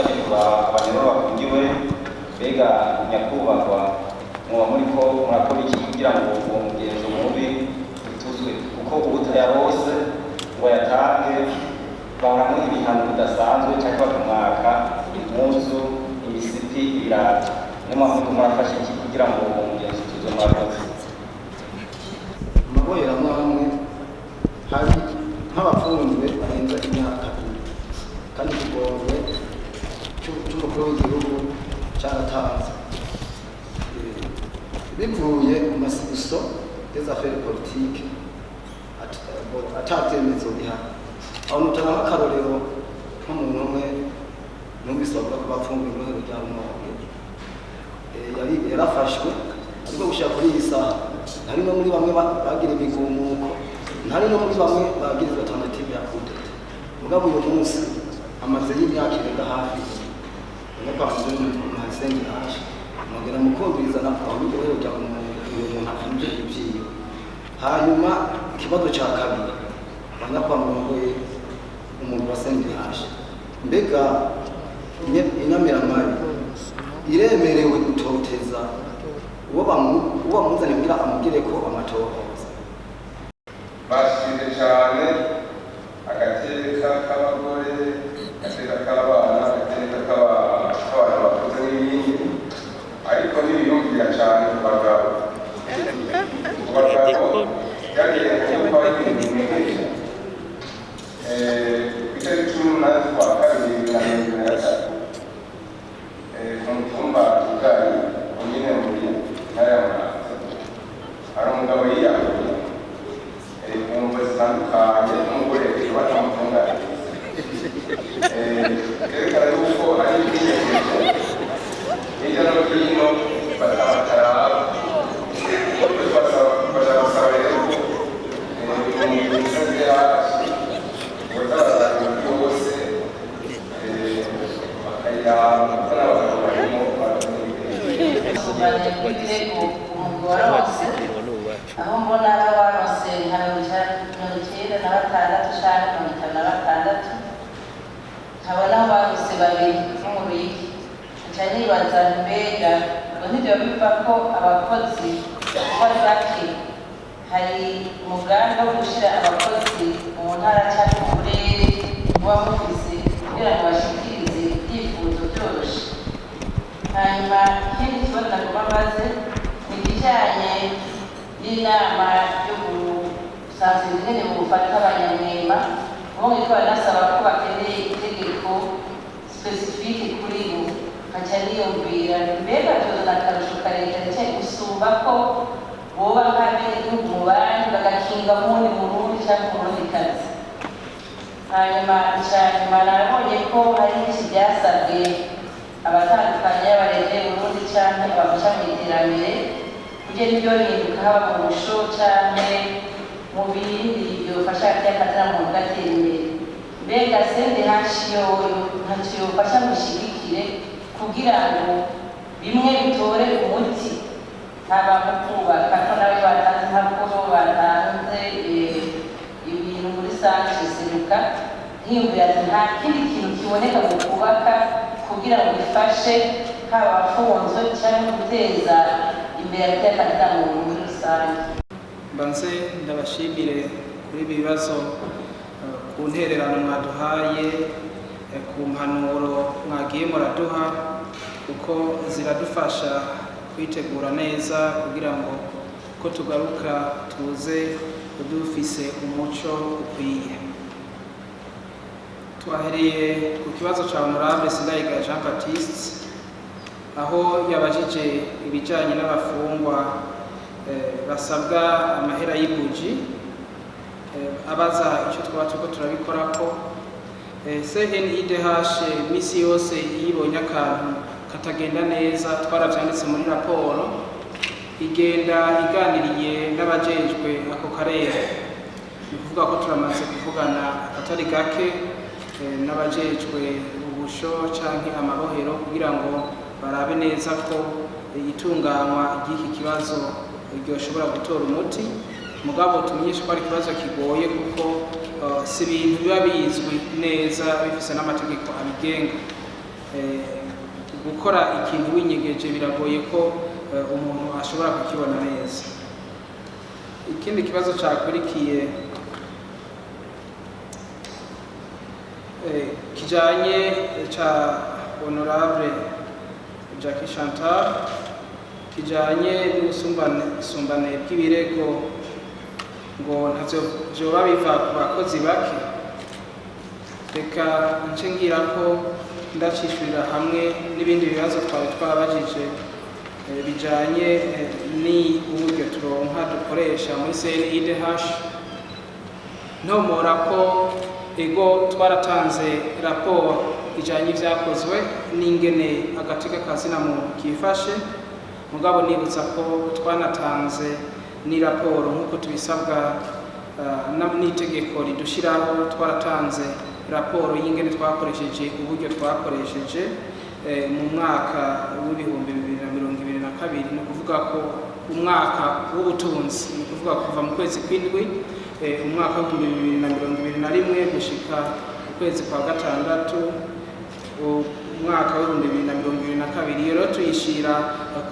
twaje kuba abanyororo bafungiwe mbega nyakubahwa muba muriko murakora iki kugira ngo uwo mugenzo mubi utuzwe kuko ubutayarose ngo yatange bahamwe ibihano bidasanzwe cyangwa bakamwaka impuzu imisipi ibirato niyo mpamvu murafashe iki kugira ngo uwo mugenzo utuzwe murakoze amabohero amwe hari nk'abafunzwe barenza imyaka kandi ikigongo cy'umukuru w'igihugu cyaratanze bivuye mu masiso des affaires politiques atabyemezo bihari aho nutanga nk'akarorero nk'umuntu umwe numvise bavuga ko bapfungiwe mu rwego rya Rumonge yarafashwe ariko gushaka kuri iyi saha hari no muri bamwe bagira imigumuko hari no muri bamwe bagirizwa tentative ya kudeta mugabo uyu munsi amaze y'imyaka irenga hafi no kwanze mu hasengi haje mugera mukumviriza na aho ni rero rya umuntu afunje ibyiyo hanyuma ikibazo cya kabiri bana kwa murongoye umuntu wasengi haje mbega inyamiramabi iremerewe gutoteza uwo bamuzanye kugira amubwire ko amatohoza bashyize cyane agateka k'abagore agateka k'abana agateka k'abantu bakuze n'ibindi ariko ntibiyumvira cyane ku bagabo byagiye kuba ibintu bimenyesha ku itariki 18 z'ukwa kabiri 2023 ku mutumba Kigali nyine muri ntara ya Muramvya hari umugabo yiyahuye ku mvo zitandukanye n'umugore batamutunganyiriza kerekana yuko ari ibyiyemezo hirya no hino batabataraba basaba rero ko umuyobozi hasi batabaza ibintu byose bakayiraba n'abagabo barimo aho mbona abaronse mirongo icyenda na batandatu cyangwa 56 nkabona aho baronse babiri bo mu Ruyigi nca nibaza mbega ngo ntibyo biva ko abakozi bari bake hari umugambi wo gushyira abakozi mu ntara cyangwa mu burere buba bufise kugira ngo bashikirize ibyifuzo byoroshye hanyuma ikindi kibazo nagomba mbaze ni ikijyanye n'inama yo gusanzira ingene bufata abanyamwema ubu ngiko baranasaba ko bakeneye itegeko specifique kuri bo nkaca niyumvira mbega byozana akarusho karekare cyane gusumba ko boba nk'abenegihugu mu bandi bagakinga muwundi murundi cyangwa umurundikazi hanyuma icyanyuma narabonye ko hari byinshi byasabwe abatandukanye y'abarengeye Burundi cyangwa abafasha mu iterambere kugira ibyo bihinduka haba mu busho cyangwa mu bindi byofasha by'akazina mu gatera imbere mbega sende ntacyo yofasha mushyigikire kugira ngo bimwe bitore umuti haba mu kubaka ko nawe batanze impapuro batanze ibintu muri sanje seruka nkiyumvira ati nta kindi kintu kiboneka mu kubaka kugira ngo bifashe haba abafunzwe cyangwa guteza imbere by'akazina muri rusange mbanze ndabashimire kuri ibi bibazo ku ntererano mwaduhaye ku mpanuro mwagiye muraduha kuko ziradufasha kwitegura neza kugira ngo ko tugaruka tuze dufise umuco ukwiye twahereye ku kibazo cya honorable Sindayiga Jean Baptiste aho yabajije ibijyanye n'abafungwa basabwa amahera y'imbuji abaza icyo twaba turiko turabikora ko CNIDH misi yose yibonye akantu katagenda neza twaravyanditse muri raporo igenda iganiriye n'abajejwe ako karere ni kuvuga ko turamaze kuvugana akatari gake n'abajejwe ubusho canke amabohero kugira ngo barabe neza ko itunganywa ry'iki kibazo ryoshobora gutora umuti mugabo tumenyesha ko ari ikibazo kigoye kuko si ibintu biba bizwi neza bifise n'amategeko abigenga gukora ikintu winyegeje biragoye ko umuntu ashobora kukibona neza. Ikindi kibazo cyakurikiye kijanye cha honorable Jackie Chantal kijanye n'ubusumbane bw'ibirego ngo ntavyo vyoba biva ku bakozi bake. Reka nce ngira ko ndacishurira hamwe n'ibindi bibazo twari twabajije bijanye ni uburyo turonka dukoresha muri CNIDH. Ntomora ko ego twaratanze raporo ijanye ivyakozwe n'ingene agateka kazina muntu kifashe, mugabo nibutsa ko twanatanze ni raporo nk'uko tubisabwa n'itegeko ridushiraho. Twaratanze raporo y'ingene twakoresheje uburyo twakoresheje mu mwaka w'ibihumbi 2022, ni ukuvuga ko umwaka w'ubutunzi, ni ukuvuga kuva mu kwezi kw'indwi umwaka w'ibihumbi 2021 gushika ukwezi kwa gatandatu umwaka w'ibihumbi 2022. Rero tuyishira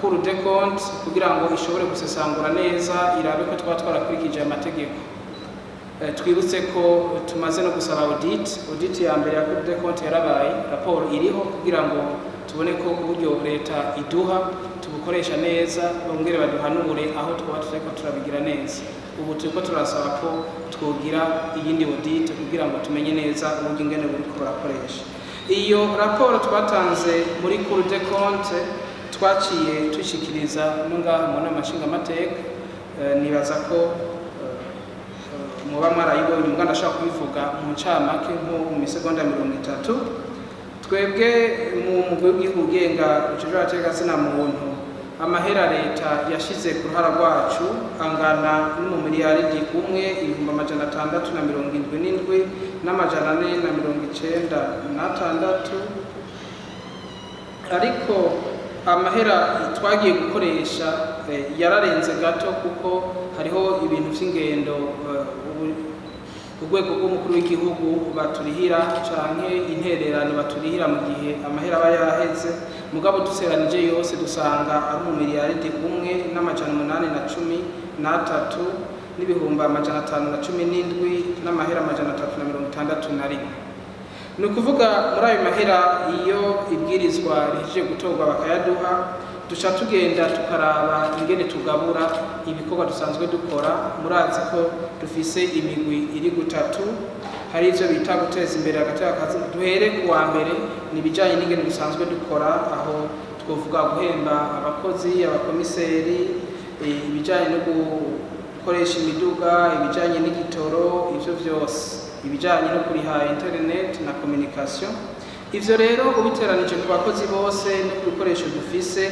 Cour des comptes kugira ngo ishobore gusesangura neza irabe ko twarakurikije amategeko. Twibutse ko tumaze no gusaba audit ya mbere ya Cour des comptes yarabaye, raporo iriho kugira ngo tubone ko uburyo leta iduha tubukoresha neza, bongere baduhanure aho twaba turiko turabigira neza. Ubu turiko turasaba ko twogira iyindi audit kugira ngo tumenye neza uburyo ingene buri ko barakoresha. Iyo raporo twatanze muri Cour des comptes twaciye tushikiriza no ngaha mu nama nshingamateka. Nibaza ko muba mwarayibonye, muganda ashaka kubivuga mu ncamake nko mu misegonda 30. Twebwe mu mugwi w'igihugu ugenga ujejwe agateka kazina muntu, amahera leta yashize ku ruhara rwacu angana n'umumiliyaridi 1,677,496, ariko amahera twagiye gukoresha yararenze gato kuko hariho ibintu vy'ingendo urwego rw'umukuru w'igihugu baturihira canke intererano baturihira mu gihe amahera aba yaheze. Mugabo duseranije yose dusanga ari umumiliyaridi 1,863,517 n'amahera 361. Ni ukuvuga muri ayo mahera iyo ibwirizwa rije gutorwa bakayaduha, duca tugenda tukaraba ingene tugabura ibikorwa dusanzwe dukora. Murazi ko dufise imigwi iri gutatu, hari ivyo bita guteza imbere agateka kazina. Duhere ku wa mbere ni bijanye n'ingene dusanzwe dukora, aho twovuga guhemba abakozi, abakomiseri, ibijanye no gukoresha imiduga, ibijanye n'igitoro, ivyo vyose, ibijanye no kuriha internet na communication. Ivyo rero ubiteranije ku bakozi bose no ku bikoresho dufise,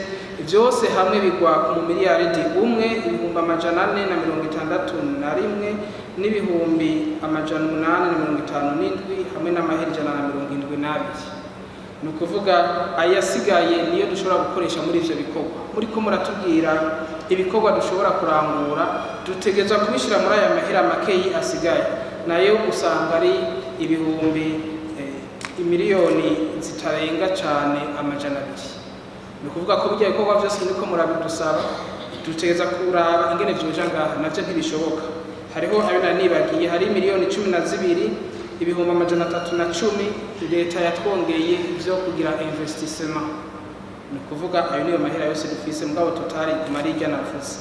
vyose hamwe bigwa ku miliyaridi 1,461 n'ibihumbi 857 hamwe n'amahera 172. Ni ukuvuga ayasigaye niyo dushobora gukoresha muri ivyo bikorwa. Muri ko muratubwira ibikorwa dushobora kurangura, dutegezwa kubishira muri aya mahera makeyi asigaye, nayo usanga ari ibihumbi imiliyoni zitarenga cane 200. Ni ukuvuga ko bijya bikorwa vyose niko murabidusaba, dutegeza kuraba ingene vyoja ngaha, navyo ntibishoboka. Hariho ayo nanibagiye, hari miliyoni 12 ibihumbi 310 leta yatwongeye ivyo kugira investissement. Ni ukuvuga ayo niyo mahera yose dufise, mugabo totali kumarirya navuze.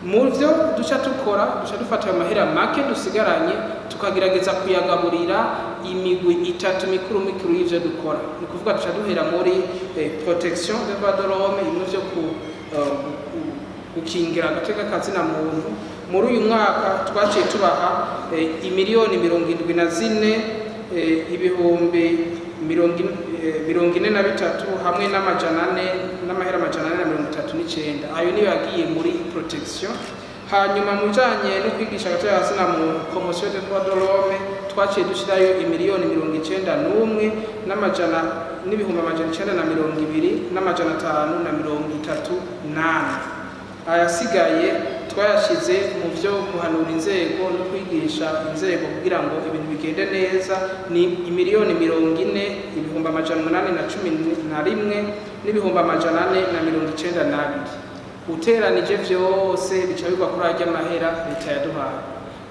Mu vyo duca tukora, duca dufata ayo mahera make dusigaranye tukagerageza kuyagaburira imigwi 3 mikuru y'ivyo dukora. Ni ukuvuga duca duhera muri protection des droits de l'homme, imwe vyo gukingira agateka kazina muntu. Muri uyu mwaka twaciye tubaha imiliyoni 74 ibihumbi 43 hamwe n'amahera 439. Ayo niyo yagiye muri protection. Hanyuma mujanye no kwigisha agateka kazina muntu, promotion des droits de l'homme, twaciye dushirayo imiliyoni 91 n'ibihumbi 920 n'amajana 538. Ayasigaye twayashize mu byo guhanura inzego no kwigisha inzego kugira ngo ibintu bigende neza ni imiliyoni 40,811 n'ibihumbi 492. Uteranije vyose bica bigwa kuri ajya mahera leta yaduhaye.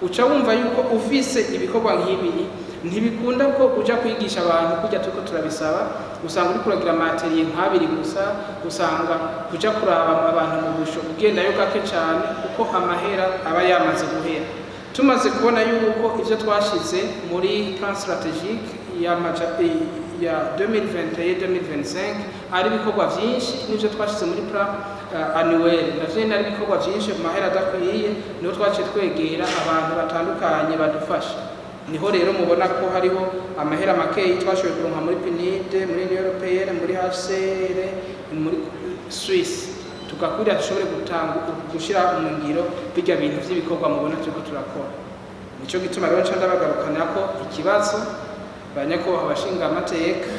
Uca wumva yuko ufise ibikorwa nk'ibi ntibikunda ko uja kwigisha abantu kujya tuko turabisaba, usanga uri kuragira materiye nk'abiri gusa, usanga kuja kuraba abantu mu busho ugenda yo gake cyane kuko amahera aba yamaze guhera. Tumaze kubona yuko ivyo twashize muri plan stratégique ya 2021-2025 ari ibikorwa vyinshi n'ivyo twashize muri plan annuel navyo ari ibikorwa vyinshi mu mahera adakwiye, niho twaciye twegera abantu batandukanye badufasha. Niho rero mubona ko hariho amahera makeyi twashoboye kuronka muri PNID, muri Union Européenne, muri HCR, muri Swiss, tugakwira dushobore gushira mu ngiro bijya bintu vy'ibikorwa mubona turiko turakora. Nico gituma rero nca ndabagarukana ko ikibazo banyako abashinga amateka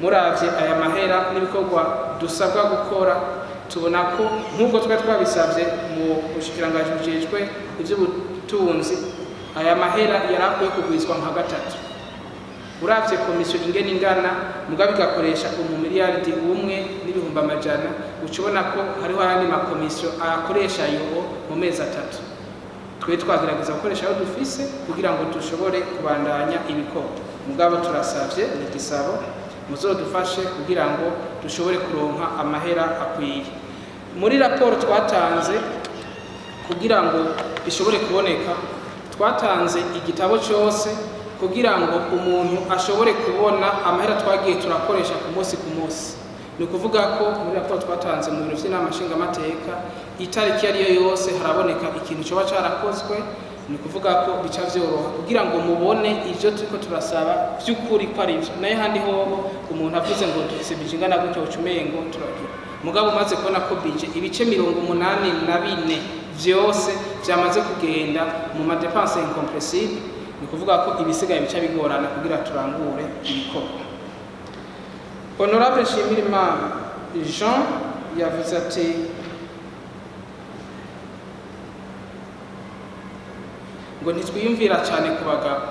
muravye aya mahera n'ibikorwa dusabwa gukora, tubona ko nk'uko twabisabye mu bushikiranganje bujejwe ivy'ubutunzi, aya mahera yarakwiye kugwizwa nka gatatu. Uravye komisiyo ingene ingana mugabe igakoresha umumiliyaridi 1,100,000, ucibona ko hariho ayandi makomisiyo akoresha yo mu mezi 3. Twe twagerageza gukoresha aho dufise kugira ngo dushobore kubandanya ibikorwa. Mugabo turasavye n'igisabo muzodufashe kugira ngo dushobore kuronka amahera akwiye. Muri raporo twatanze kugira ngo bishobore kuboneka, twatanze igitabo cyose kugira ngo umuntu ashobore kubona amahera twagiye turakoresha ku munsi ku munsi. Ni ukuvuga ko muri raporo twatanze mu biro by'inama nshingamateka itariki ariyo yose haraboneka ikintu cyoba cyarakozwe. Ni ukuvuga ko bica vyoroha kugira ngo mubone ivyo turiko turasaba vy'ukuri ko ari ivyo. Naye handi hoho umuntu avuze ngo dufise bije ingana gutyo ucumengo turagira. Mugabo umaze kubona ko bije ibice 84 vyose vyamaze kugenda mu madepense incompressible, ni kuvuga ko ibisigaye bica bigorana kugira turangure ibikorwa. Honorable Nshimirimana Jean yavuze ati ngo ntitwiyumvira cyane ku bagabo.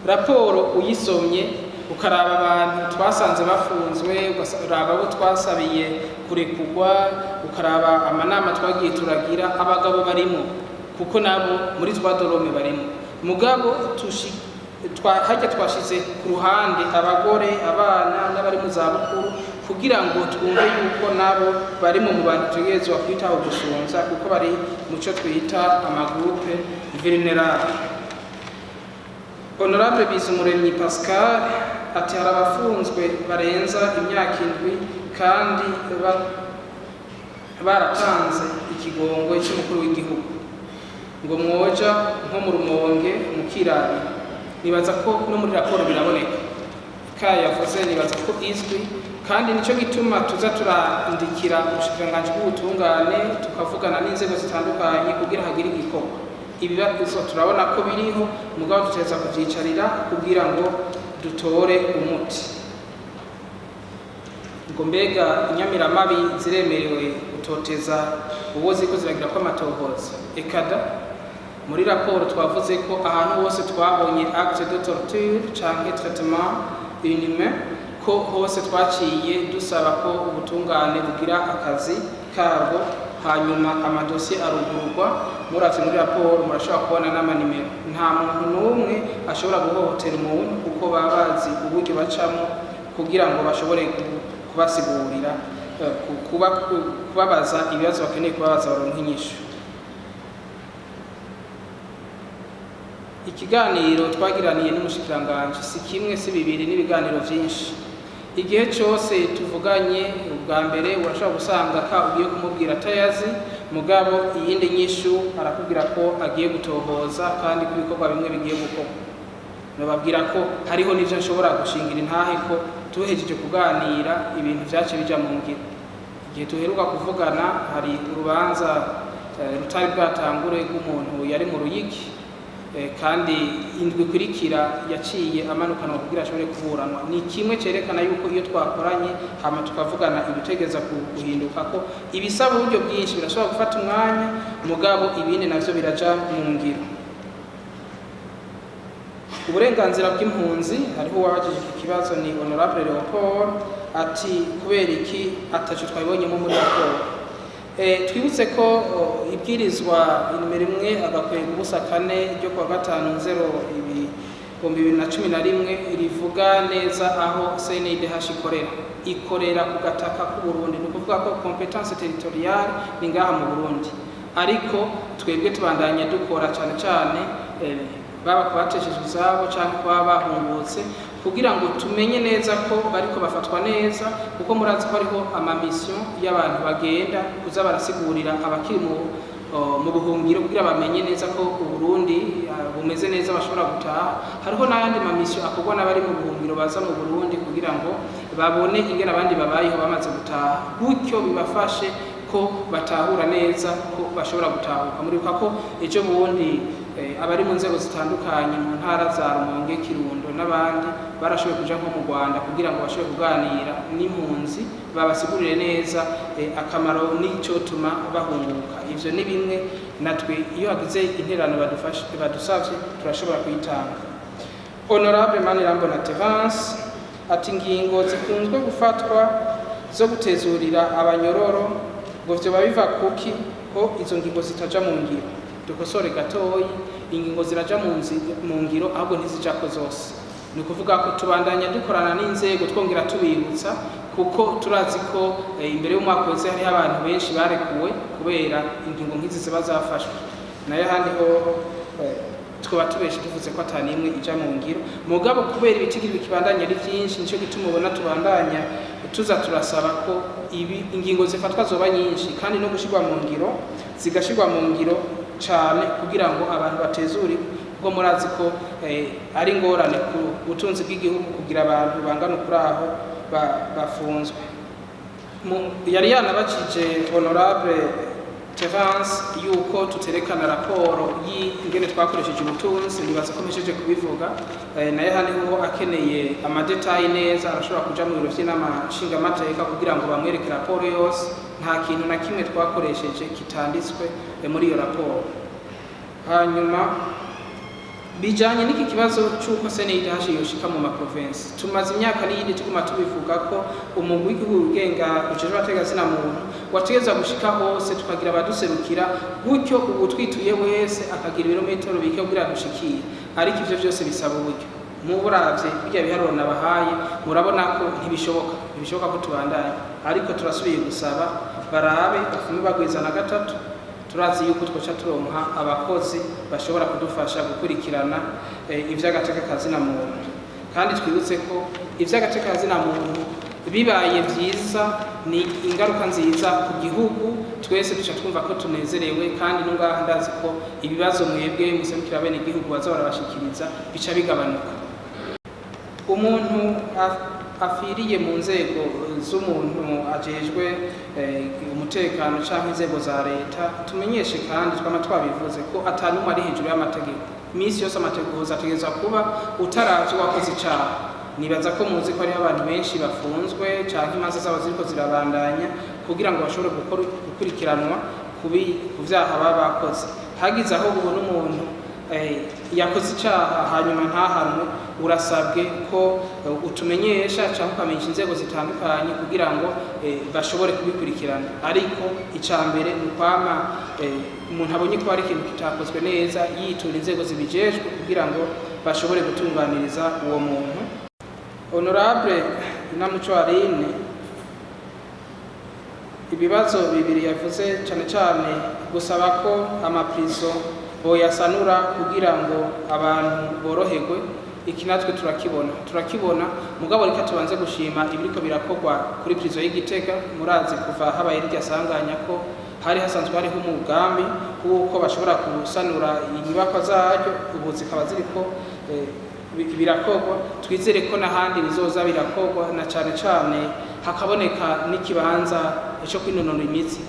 Raporo uyisomye ukaraba abantu twasanze bafunzwe, ukaraba abo twasabiye kurekugwa, ukaraba amanama twagiye turagira, abagabo barimo kuko nabo muri twadorome barimo. Mugabo hajya twashize ku ruhande abagore, abana n'abari mu zabukuru kugira ngo twumve yuko nabo bari mu bantu tugerezwa kwitaho gusonza kuko bari mu cyo twita amagroupe vulnerable. Honorable Bizumuremyi Pascal ati hari abafunzwe barenza imyaka 7 kandi baratanze ikigongwe cy'umukuru w'igihugu ngo mwoja nko mu Rumonge mu Kirari. Nibaza ko no muri raporo biraboneka kaya yavuze, nibaza ko izwi kandi nico gituma tuza turandikira ubushikiranganje bw'ubutungane tukavugana n'inzego zitandukanye kugira hagire igikorwa. Ibibazo turabona ko biriho, mugabo tuteza kuvyicarira kugira ngo dutore umuti. Ngo mbega inyamiramabi ziremerewe gutoteza uwo ziko ziragira ko amatohoza. Ekada muri raporo twavuze ko ahantu hose twabonye acte de torture canke traitement inhumain ko hose twaciye dusaba ko ubutungane bugira akazi kabo, hanyuma amadosiye arugurwa. Muravye muri raporo murashobora kubona n'amanimero. Nta muntu n'umwe ashobora guhohotera umuntu kuko babazi uburyo bacamo kugira ngo bashobore kubasigurira kubabaza ibibazo bakeneye kubabaza baronka inyishu. Ikiganiro twagiraniye n'umushikiranganje si kimwe si bibiri n'ibiganiro vyinshi. Igihe cyose tuvuganye ubwa mbere urashobora gusanga ka ugiye kumubwira atayazi, mugabo iyindi nyishu arakubwira ko agiye gutohoza kandi kubikorwa bimwe bigiye gukorwa. Nababwira ko hariho n'ivyo nshobora gushingira intahe ko tuhejeje kuganira ibintu vyace bija mu ngiro. Igihe tuheruka kuvugana hari urubanza rutari bwatangure rw'umuntu yari mu Ruyigi kandi indwi ikurikira yaciye amanukanwa kugira ashobore kuburanwa. Ni kimwe cyerekana yuko iyo twakoranye hama tukavugana ibitegeza guhinduka ko ibisaba uburyo bwinshi birashobora gufata umwanya mugabo ibindi navyo biraja mu ngiro. Uburenganzira bw'impunzi hariho uwabajije iki kibazo ni Honorable Leopold ati kubera iki ataco twabibonyemo muri raporo. Twibutse ko ibwirizwa nimero 1/4 ryo kuwa 5/0/2011 rivuga neza aho CNIDH ikorera ku gataka k'u Burundi, ni ukuvuga ko competence territoriale ni ngaha mu Burundi, ariko twebwe tubandanya dukora cyane cyane baba kubatesheje izabo cyangwa kuba bahungutse kugira ngo tumenye neza ko bariko bafatwa neza, kuko murazi ko hariho amamisyon y'abantu bagenda kuza barasigurira abakiri mu buhungiro kugira bamenye neza ko Burundi bumeze neza bashobora gutaha. Hariho n'ayandi mamisyon akorwa n'abari mu buhungiro baza mu Burundi kugira ngo babone ingene abandi babayeho bamaze gutaha, gutyo bibafashe ko batahura neza ko bashobora gutahuka. Muribuka ko ejo bundi abari mu nzego zitandukanye mu ntara za Rumonge, Kirundo n'abandi barashoboye kuja nko mu Rwanda kugira ngo bashobore kuganira n'impunzi babasigurire neza akamaro n'ico tuma bahunguka. Ivyo ni bimwe natwe iyo hagize interano badusavye turashobora kuyitanga. Honorable Manirambona Terence ati ingingo zikunzwe gufatwa zo gutezurira abanyororo ngo vyoba biva kuki ko izo ngingo zitaja mu ngiro. Dukosore gatoyi, ingingo ziraja mu ngiro ahubwo ntizijako zose. Ni ukuvuga ko tubandanya dukorana n'inzego twongera tubibutsa, kuko turazi ko imbere y'umwaka wese hari abantu benshi barekuwe kubera ingingo nk'izi ziba zafashwe. Nayo handi ho twaba tubeshe tuvuze ko atanimwe ija mu ngiro, mugabo kubera ibitigiri bikibandanya ari byinshi nico gituma ubona tubandanya tuza turasaba ko ingingo zifatwa zoba nyinshi kandi no gushirwa mu ngiro zigashirwa mu ngiro cyane kugira ngo abantu batezure, kuko murazi ko ari ngorane ku butunzi bw'igihugu kugira abantu bangana kuri aho bafunzwe. Yari yanabajije Honorable Terence yuko tuterekana raporo y'ingene twakoresheje ubutunzi, nibaza ko mesheje kubivuga, naye haniho akeneye amadetayi neza arashobora kuja mu biro vy'inama nshingamateka kugira ngo bamwereke raporo yose. Nta kintu na kimwe twakoresheje kitanditswe muri iyo raporo. Hanyuma bijanye n'iki kibazo cy'uko CNIDH yoshika mu maprovinsi, tumaze imyaka n'iyindi tuguma tubivuga ko umugwi w'igenga ujejwe abategetsi muntu wategeza gushika hose tukagira abaduserukira, gutyo ubu twituye wese akagira ibirometero bike kugira dushikire, ariko ivyo byose bisaba uburyo. Muburavye bijya biharuro nabahaye murabona ko ntibishoboka ko tubandanye, ariko turasubiye gusaba barabe bafume bagwiza na gatatu. Turazi yuko twoca turonka abakozi bashobora kudufasha gukurikirana ivy'agateka kazina muntu, kandi twibutse ko ivy'agateka kazina muntu bibaye vyiza ni ingaruka nziza ku gihugu, twese duca twumva ko tunezerewe, kandi n'ungaha ndazi ko ibibazo mwebwe muserukira bene igihugu baza barabashikiriza bica bigabanuka. Umuntu afiriye mu nzego z'umuntu ajejwe umutekano cyangwa inzego za leta, tumenyeshe kandi twama twabivuze ko atanumwe ari hejuru y'amategeko. Imisi yose amategeko ategeza kuba utaravye wakoze icaha. Nibaza ko muzi ko hari abantu benshi bafunzwe cyangwa imanza zabo ziriko zirabandanya kugira ngo bashobore gukurikiranwa ku vyaha baba bakoze. Hagize aho ubona umuntu yakoze icaha hanyuma ntahanwe, urasabwe ko utumenyesha cyangwa ukamenyesha inzego zitandukanye kugira ngo bashobore kubikurikirana. Ariko icambere ni kwama umuntu abonye ko hari ikintu kitakozwe neza yitura inzego zibijejwe kugira ngo bashobore gutunganiriza uwo muntu. Honorable Inamuco Aline ibibazo bibiri yavuze cyane cyane gusaba ko amaprizo boyasanura kugira ngo abantu boroherwe. Iki natwe turakibona mugabo reka tubanze gushima ibiriko birakorwa kuri prizo y'Igitega. Murazi kuva habaye irya sanganya ko hari hasanzwe hariho umugambi kuko bashobora gusanura inyubako zaryo, ubu zikaba ziriko birakorwa. Twizere ko n'ahandi bizoza birakorwa, na cyane hakaboneka n'ikibanza cyo kwinonora imitsi.